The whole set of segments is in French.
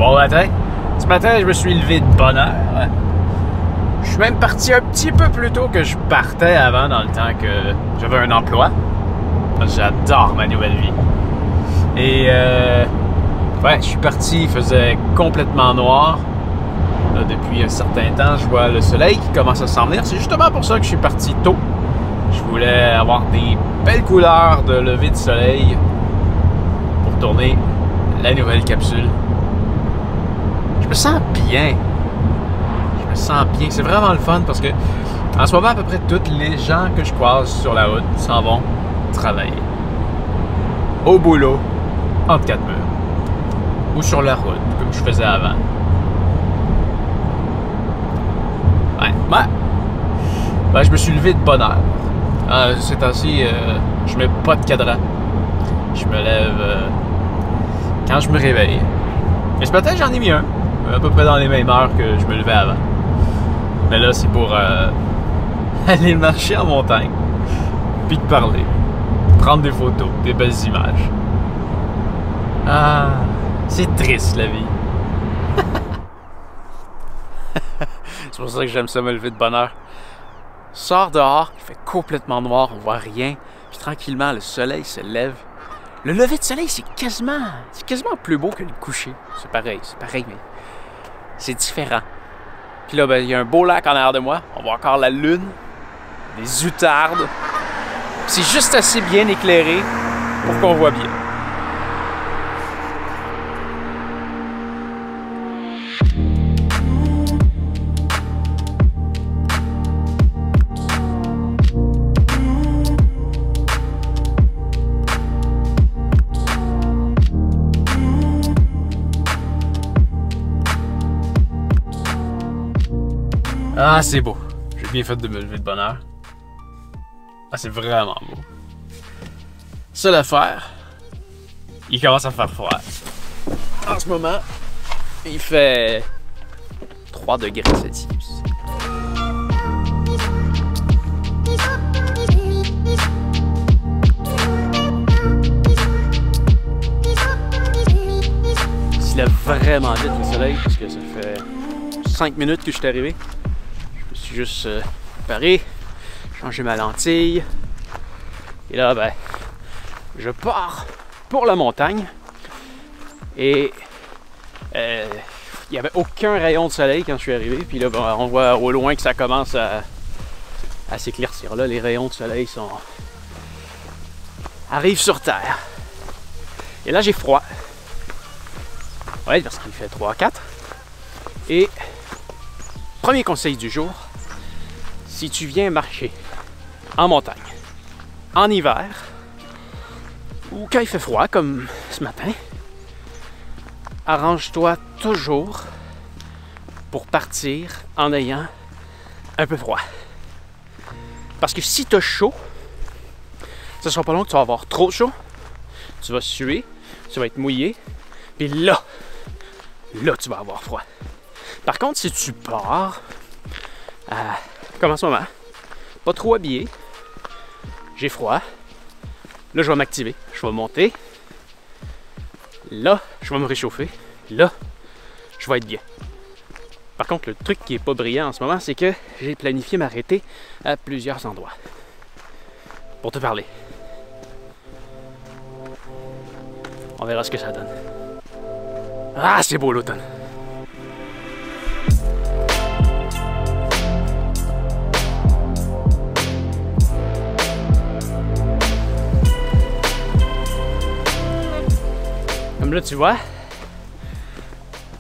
Bon matin. Ce matin, je me suis levé de bonne heure. Je suis même parti un petit peu plus tôt que je partais avant, dans le temps que j'avais un emploi. J'adore ma nouvelle vie. Et ouais, je suis parti, il faisait complètement noir. Là, depuis un certain temps, je vois le soleil qui commence à s'en venir. C'est justement pour ça que je suis parti tôt. Je voulais avoir des belles couleurs de lever de soleil pour tourner la nouvelle capsule. Je me sens bien. Je me sens bien. C'est vraiment le fun parce que en ce moment, à peu près tous les gens que je croise sur la route s'en vont travailler. Au boulot, entre quatre murs. Ou sur la route, comme je faisais avant. Ouais. Ben, je me suis levé de bonne heure. Ces temps-ci, je mets pas de cadran. Je me lève quand je me réveille. Mais ce matin, j'en ai mis un. À peu près dans les mêmes heures que je me levais avant. Mais là, c'est pour aller marcher en montagne. Puis de parler. Prendre des photos, des belles images. Ah, c'est triste la vie. C'est pour ça que j'aime ça me lever de bonne heure. Sors dehors, il fait complètement noir, on voit rien. Puis tranquillement, le soleil se lève. Le lever de soleil, c'est quasiment plus beau que le coucher. C'est pareil, mais c'est différent. Puis là, ben, il y a un beau lac en arrière de moi. On voit encore la lune, des outardes. C'est juste assez bien éclairé pour qu'on voit bien. Ah, c'est beau. J'ai bien fait de me lever de bonne heure. Ah, c'est vraiment beau. Seule affaire, il commence à faire froid. En ce moment, il fait 3 degrés Celsius. Il se lève vraiment vite le soleil parce que ça fait 5 minutes que je suis arrivé. Je me suis juste préparé, changé ma lentille. Et là, ben, je pars pour la montagne. Et il n'y avait aucun rayon de soleil quand je suis arrivé. Puis là, ben, on voit au loin que ça commence à s'éclaircir. Là, les rayons de soleil arrivent sur Terre. Et là, j'ai froid. Ouais, parce qu'il fait 3-4. Et premier conseil du jour, si tu viens marcher en montagne, en hiver, ou quand il fait froid, comme ce matin, arrange-toi toujours pour partir en ayant un peu froid. Parce que si tu as chaud, ce sera pas long que tu vas avoir trop chaud, tu vas suer, tu vas être mouillé, puis là, tu vas avoir froid. Par contre, si tu pars, comme en ce moment, pas trop habillé, j'ai froid, là je vais m'activer, je vais monter, là je vais me réchauffer, là je vais être bien. Par contre, le truc qui est pas brillant en ce moment, c'est que j'ai planifié m'arrêter à plusieurs endroits pour te parler. On verra ce que ça donne. Ah, c'est beau l'automne! Comme là, tu vois,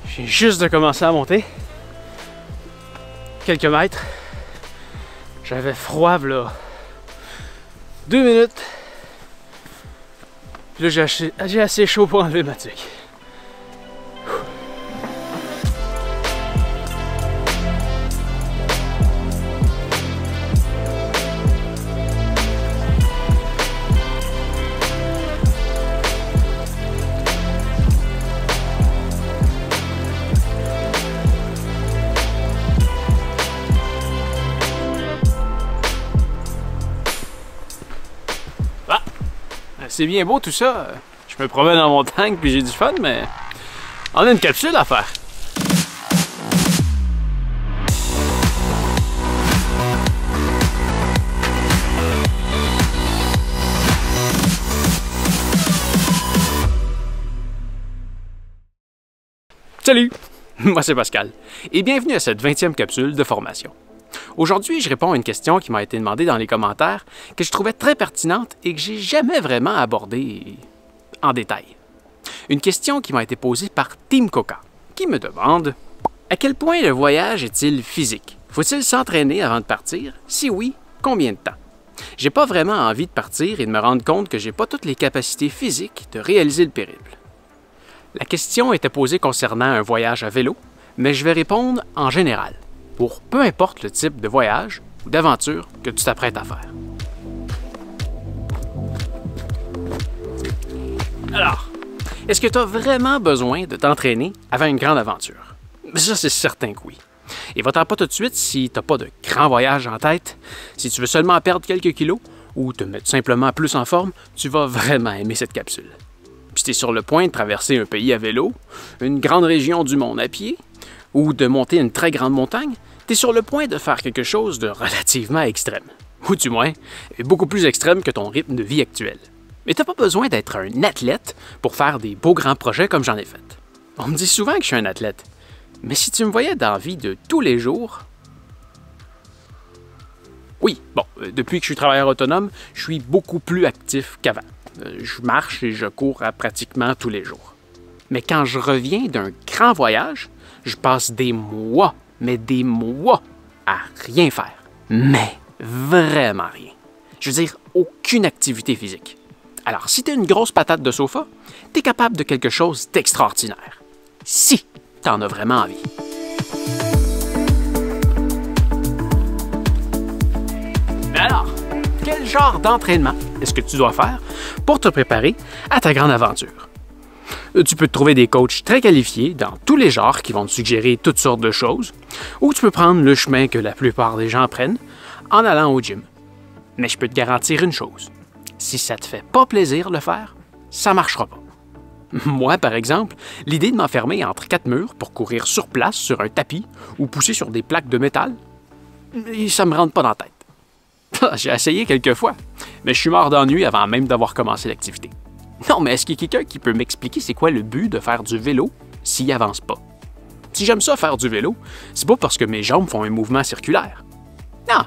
j'ai juste de commencer à monter. Quelques mètres. J'avais froid, là. 2 minutes. Puis là, j'ai assez chaud pour enlever ma tuque. C'est bien beau tout ça. Je me promène en montagne puis j'ai du fun, mais On a une capsule à faire. Salut! Moi c'est Pascal et bienvenue à cette 20e capsule de formation. Aujourd'hui, je réponds à une question qui m'a été demandée dans les commentaires que je trouvais très pertinente et que j'ai jamais vraiment abordée en détail. Une question qui m'a été posée par Team Coca, qui me demande « À quel point le voyage est-il physique? Faut-il s'entraîner avant de partir? Si oui, combien de temps? » J'ai pas vraiment envie de partir et de me rendre compte que j'ai pas toutes les capacités physiques de réaliser le périple. La question était posée concernant un voyage à vélo, mais je vais répondre en général, pour peu importe le type de voyage ou d'aventure que tu t'apprêtes à faire. Alors, est-ce que tu as vraiment besoin de t'entraîner avant une grande aventure? Ça, c'est certain que oui. Et va-t'en pas tout de suite si tu n'as pas de grand voyage en tête. Si tu veux seulement perdre quelques kilos ou te mettre simplement plus en forme, tu vas vraiment aimer cette capsule. Puis tu es sur le point de traverser un pays à vélo, une grande région du monde à pied, ou de monter une très grande montagne, tu es sur le point de faire quelque chose de relativement extrême. Ou du moins, beaucoup plus extrême que ton rythme de vie actuel. Mais tu n'as pas besoin d'être un athlète pour faire des beaux grands projets comme j'en ai fait. On me dit souvent que je suis un athlète, mais si tu me voyais dans la vie de tous les jours... Oui, bon, depuis que je suis travailleur autonome, je suis beaucoup plus actif qu'avant. Je marche et je cours pratiquement tous les jours. Mais quand je reviens d'un grand voyage, je passe des mois, mais des mois, à rien faire. Mais vraiment rien. Je veux dire, aucune activité physique. Alors, si tu es une grosse patate de sofa, tu es capable de quelque chose d'extraordinaire. Si tu en as vraiment envie. Mais alors, quel genre d'entraînement est-ce que tu dois faire pour te préparer à ta grande aventure? Tu peux te trouver des coachs très qualifiés dans tous les genres qui vont te suggérer toutes sortes de choses, ou tu peux prendre le chemin que la plupart des gens prennent en allant au gym. Mais je peux te garantir une chose, si ça te fait pas plaisir de le faire, ça marchera pas. Moi, par exemple, l'idée de m'enfermer entre 4 murs pour courir sur place sur un tapis ou pousser sur des plaques de métal, ça me rentre pas dans la tête. J'ai essayé quelques fois, mais je suis mort d'ennui avant même d'avoir commencé l'activité. Non, mais est-ce qu'il y a quelqu'un qui peut m'expliquer c'est quoi le but de faire du vélo s'il avance pas? Si j'aime ça faire du vélo, c'est pas parce que mes jambes font un mouvement circulaire. Non,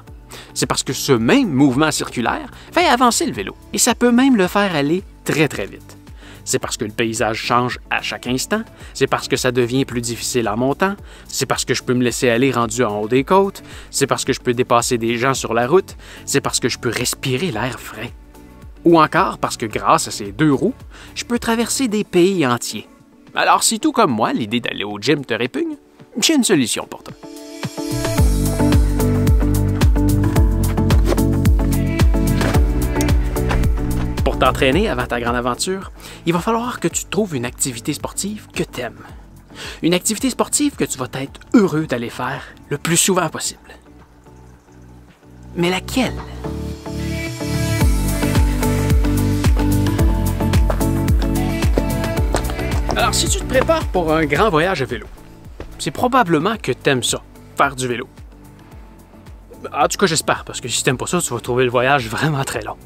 c'est parce que ce même mouvement circulaire fait avancer le vélo, et ça peut même le faire aller très très vite. C'est parce que le paysage change à chaque instant, c'est parce que ça devient plus difficile en montant, c'est parce que je peux me laisser aller rendu en haut des côtes, c'est parce que je peux dépasser des gens sur la route, c'est parce que je peux respirer l'air frais. Ou encore parce que grâce à ces 2 roues, je peux traverser des pays entiers. Alors si tout comme moi, l'idée d'aller au gym te répugne, j'ai une solution pour toi. Pour t'entraîner avant ta grande aventure, il va falloir que tu trouves une activité sportive que tu aimes. Une activité sportive que tu vas être heureux d'aller faire le plus souvent possible. Mais laquelle? Alors, si tu te prépares pour un grand voyage à vélo, c'est probablement que tu aimes ça, faire du vélo. En tout cas, j'espère, parce que si tu n'aimes pas ça, tu vas trouver le voyage vraiment très long.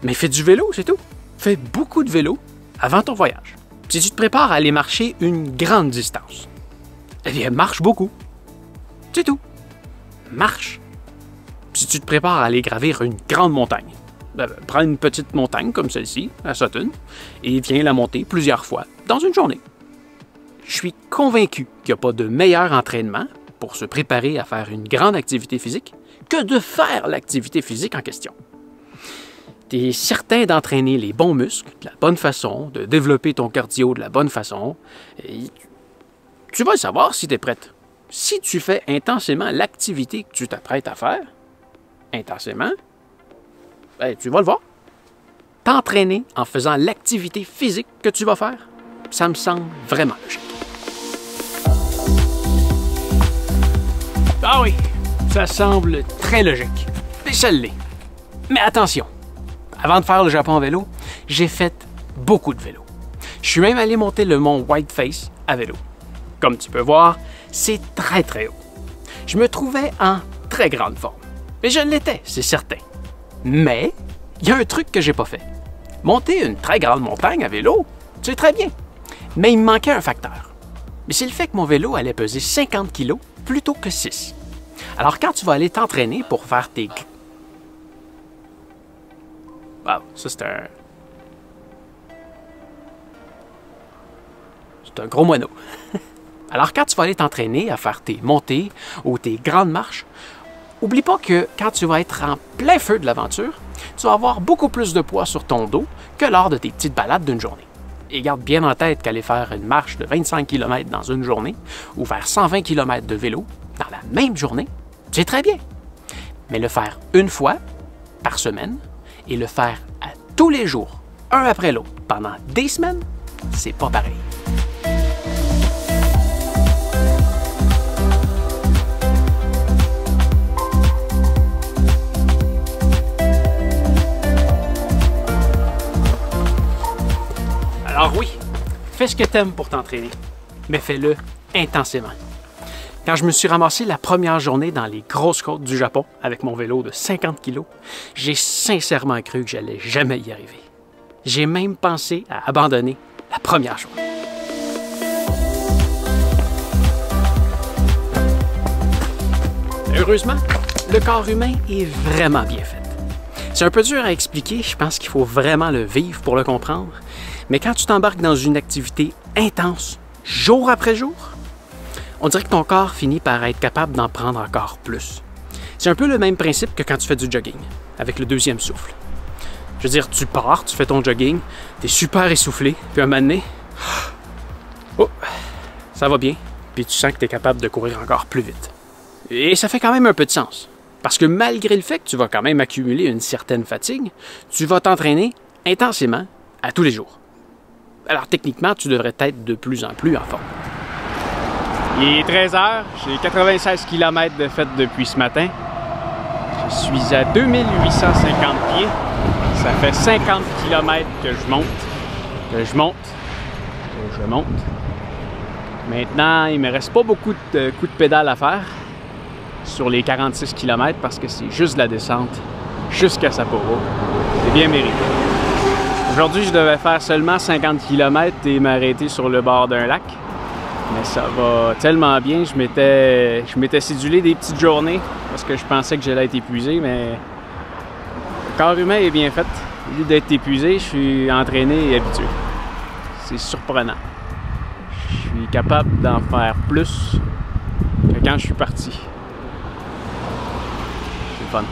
Mais fais du vélo, c'est tout. Fais beaucoup de vélo avant ton voyage. Si tu te prépares à aller marcher une grande distance, eh bien, marche beaucoup. C'est tout. Marche. Si tu te prépares à aller gravir une grande montagne, prends une petite montagne comme celle-ci, à Sutton, et viens la monter plusieurs fois dans une journée. Je suis convaincu qu'il n'y a pas de meilleur entraînement pour se préparer à faire une grande activité physique que de faire l'activité physique en question. Tu es certain d'entraîner les bons muscles de la bonne façon, de développer ton cardio de la bonne façon, et tu vas le savoir si tu es prête. Si tu fais intensément l'activité que tu t'apprêtes à faire, intensément, ben, tu vas le voir. T'entraîner en faisant l'activité physique que tu vas faire, ça me semble vraiment logique. Ah oui, ça semble très logique. Et ça l'est. Mais attention, avant de faire le Japon en vélo, j'ai fait beaucoup de vélo. Je suis même allé monter le mont Whiteface à vélo. Comme tu peux voir, c'est très très haut. Je me trouvais en très grande forme. Mais je l'étais, c'est certain. Mais, il y a un truc que j'ai pas fait. Monter une très grande montagne à vélo, c'est très bien. Mais il me manquait un facteur. Mais c'est le fait que mon vélo allait peser 50 kg plutôt que 6. Alors quand tu vas aller t'entraîner pour faire tes... Wow, ça c'est un... C'est un gros moineau. Alors quand tu vas aller t'entraîner à faire tes montées ou tes grandes marches, oublie pas que quand tu vas être en plein feu de l'aventure, tu vas avoir beaucoup plus de poids sur ton dos que lors de tes petites balades d'une journée. Et garde bien en tête qu'aller faire une marche de 25 km dans une journée ou faire 120 km de vélo dans la même journée, c'est très bien. Mais le faire une fois par semaine et le faire à tous les jours, un après l'autre, pendant des semaines, c'est pas pareil. Alors oui, fais ce que t'aimes pour t'entraîner, mais fais-le intensément. Quand je me suis ramassé la première journée dans les grosses côtes du Japon avec mon vélo de 50 kg, j'ai sincèrement cru que j'allais jamais y arriver. J'ai même pensé à abandonner la première journée. Heureusement, le corps humain est vraiment bien fait. C'est un peu dur à expliquer, je pense qu'il faut vraiment le vivre pour le comprendre. Mais quand tu t'embarques dans une activité intense, jour après jour, on dirait que ton corps finit par être capable d'en prendre encore plus. C'est un peu le même principe que quand tu fais du jogging, avec le deuxième souffle. Je veux dire, tu pars, tu fais ton jogging, tu es super essoufflé, puis à un moment donné, oh, ça va bien, puis tu sens que tu es capable de courir encore plus vite. Et ça fait quand même un peu de sens. Parce que malgré le fait que tu vas quand même accumuler une certaine fatigue, tu vas t'entraîner intensément à tous les jours. Alors techniquement, tu devrais être de plus en plus en forme. Il est 13h, j'ai 96 km de fait depuis ce matin. Je suis à 2850 pieds. Ça fait 50 km que je monte, que je monte. Maintenant, il me reste pas beaucoup de coups de pédale à faire sur les 46 km parce que c'est juste de la descente jusqu'à Sapporo. C'est bien mérité. Aujourd'hui, je devais faire seulement 50 km et m'arrêter sur le bord d'un lac. Mais ça va tellement bien, je m'étais cédulé des petites journées parce que je pensais que j'allais être épuisé, mais le corps humain est bien fait. Au lieu d'être épuisé, je suis entraîné et habitué. C'est surprenant. Je suis capable d'en faire plus que quand je suis parti. C'est fun.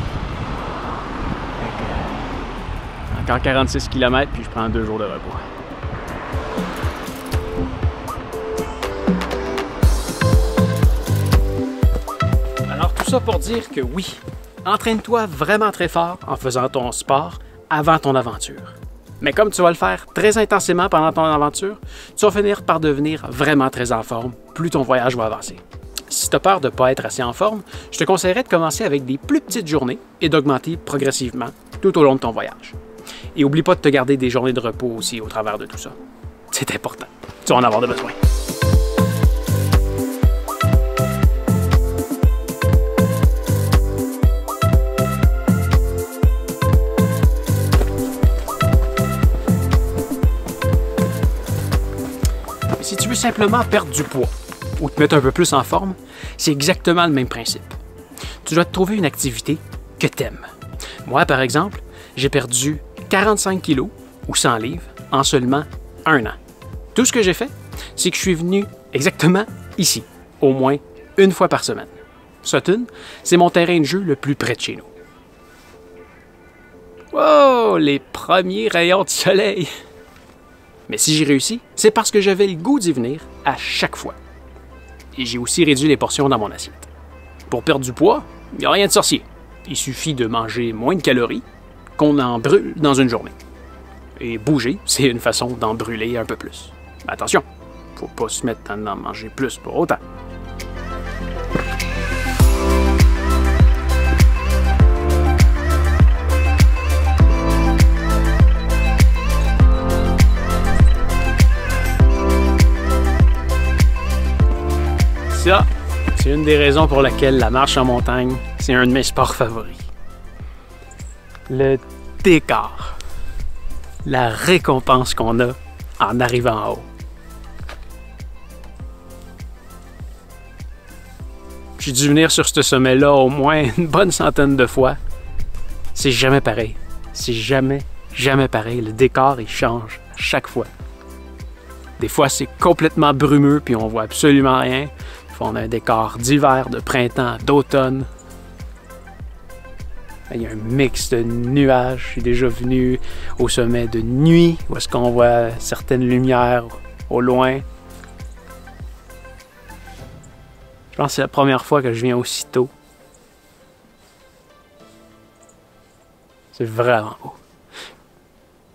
Encore 46 km, puis je prends 2 jours de repos. Alors tout ça pour dire que oui, entraîne-toi vraiment très fort en faisant ton sport avant ton aventure. Mais comme tu vas le faire très intensément pendant ton aventure, tu vas finir par devenir vraiment très en forme plus ton voyage va avancer. Si tu as peur de ne pas être assez en forme, je te conseillerais de commencer avec des plus petites journées et d'augmenter progressivement tout au long de ton voyage. Et oublie pas de te garder des journées de repos aussi au travers de tout ça. C'est important. Tu vas en avoir besoin. Si tu veux simplement perdre du poids ou te mettre un peu plus en forme, c'est exactement le même principe. Tu dois te trouver une activité que tu aimes. Moi, par exemple, j'ai perdu 45 kilos ou 100 livres en seulement 1 an. Tout ce que j'ai fait, c'est que je suis venu exactement ici, au moins une fois par semaine. Sutton, c'est mon terrain de jeu le plus près de chez nous. Wow, les premiers rayons de soleil! Mais si j'ai réussi, c'est parce que j'avais le goût d'y venir à chaque fois. Et j'ai aussi réduit les portions dans mon assiette. Pour perdre du poids, il n'y a rien de sorcier. Il suffit de manger moins de calories qu'on en brûle dans une journée. Et bouger, c'est une façon d'en brûler un peu plus. Mais attention, faut pas se mettre à en manger plus pour autant. Ça, c'est une des raisons pour laquelle la marche en montagne, c'est un de mes sports favoris. Le décor. La récompense qu'on a en arrivant en haut. J'ai dû venir sur ce sommet-là au moins une bonne centaine de fois. C'est jamais pareil. C'est jamais pareil. Le décor, il change à chaque fois. Des fois, c'est complètement brumeux puis on voit absolument rien. Des fois, on a un décor d'hiver, de printemps, d'automne. Il y a un mix de nuages. Je suis déjà venu au sommet de nuit, où est-ce qu'on voit certaines lumières au loin. Je pense que c'est la première fois que je viens aussitôt. C'est vraiment beau.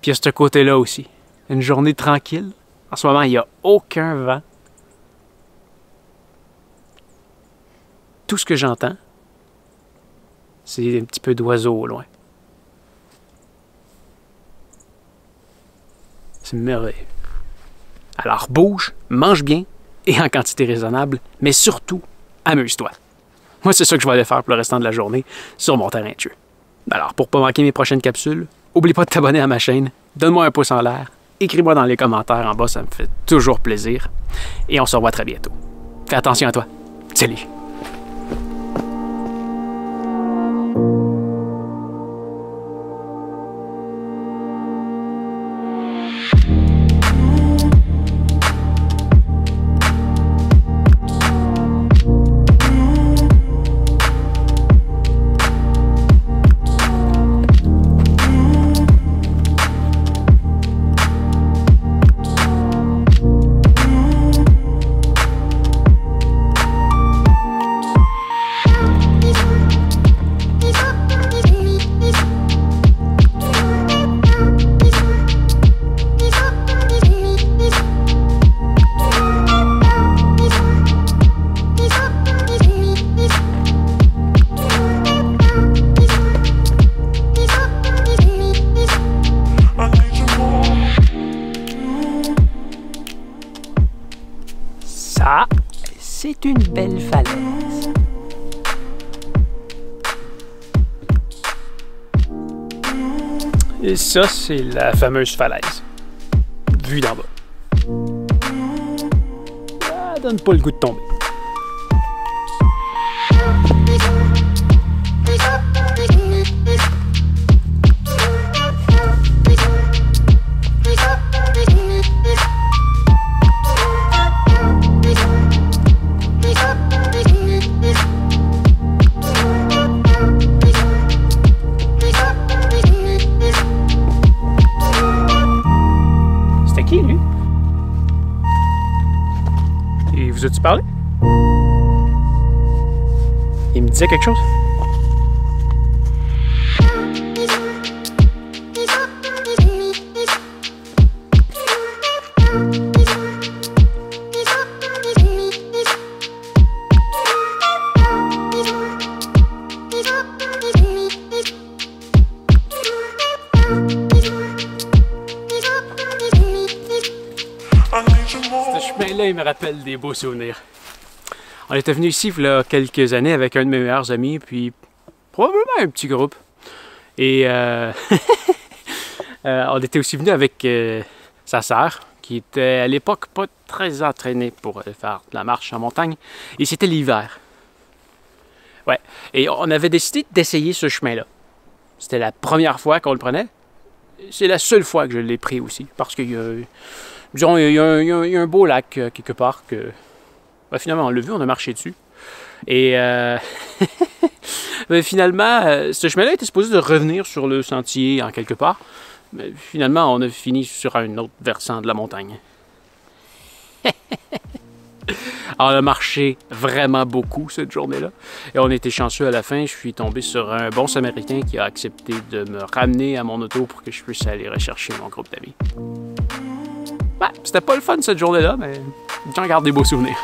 Puis il y a ce côté-là aussi. Une journée tranquille. En ce moment, il n'y a aucun vent. Tout ce que j'entends, c'est un petit peu d'oiseaux au loin. C'est merveilleux. Alors bouge, mange bien et en quantité raisonnable, mais surtout, amuse-toi. Moi, c'est ça que je vais aller faire pour le restant de la journée sur mon terrain de jeu. Alors, pour ne pas manquer mes prochaines capsules, n'oublie pas de t'abonner à ma chaîne, donne-moi un pouce en l'air, écris-moi dans les commentaires en bas, ça me fait toujours plaisir. Et on se revoit très bientôt. Fais attention à toi. Salut! Ça, c'est une belle falaise. Et ça, c'est la fameuse falaise. Vue d'en bas. Ça donne pas le goût de tomber. C'était qui, lui? Et vous as-tu parlé? Il me disait quelque chose? Ce chemin-là, il me rappelle des beaux souvenirs. On était venu ici il y a quelques années avec un de mes meilleurs amis, puis probablement un petit groupe. Et on était aussi venu avec sa sœur, qui était à l'époque pas très entraînée pour faire de la marche en montagne. Et c'était l'hiver. Ouais. Et on avait décidé d'essayer ce chemin-là. C'était la première fois qu'on le prenait. C'est la seule fois que je l'ai pris aussi, parce qu'il y a... Disons, il y a un beau lac quelque part que... Ben, finalement, on l'a vu, on a marché dessus. Et ben, finalement, ce chemin-là était supposé de revenir sur le sentier en quelque part. Mais finalement, on a fini sur un autre versant de la montagne. On a marché vraiment beaucoup cette journée-là. Et on était chanceux à la fin. Je suis tombé sur un bon Samaritain qui a accepté de me ramener à mon auto pour que je puisse aller rechercher mon groupe d'amis. Ouais, c'était pas le fun cette journée-là, mais j'en garde des beaux souvenirs.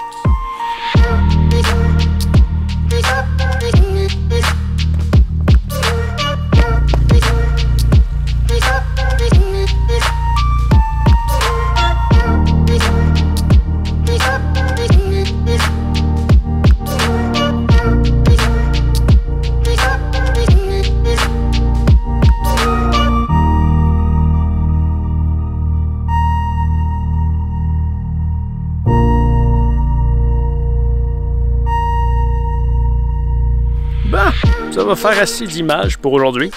ça va faire assez d'images pour aujourd'hui.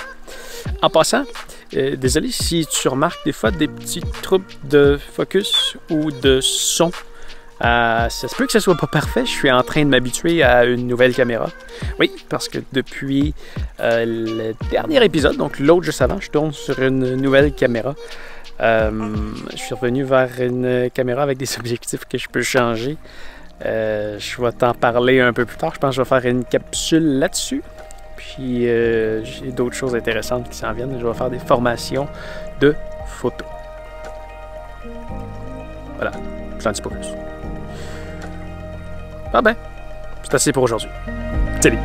En passant, désolé si tu remarques des fois des petits troubles de focus ou de son. Ça se peut que ce soit pas parfait. Je suis en train de m'habituer à une nouvelle caméra. Oui, parce que depuis le dernier épisode, donc l'autre juste avant, je tourne sur une nouvelle caméra. Je suis revenu vers une caméra avec des objectifs que je peux changer. Je vais t'en parler un peu plus tard. Je pense que je vais faire une capsule là-dessus. Puis j'ai d'autres choses intéressantes qui s'en viennent. Je vais faire des formations de photos. Voilà, je t'en dis pas plus. Ah ben, c'est assez pour aujourd'hui. Salut!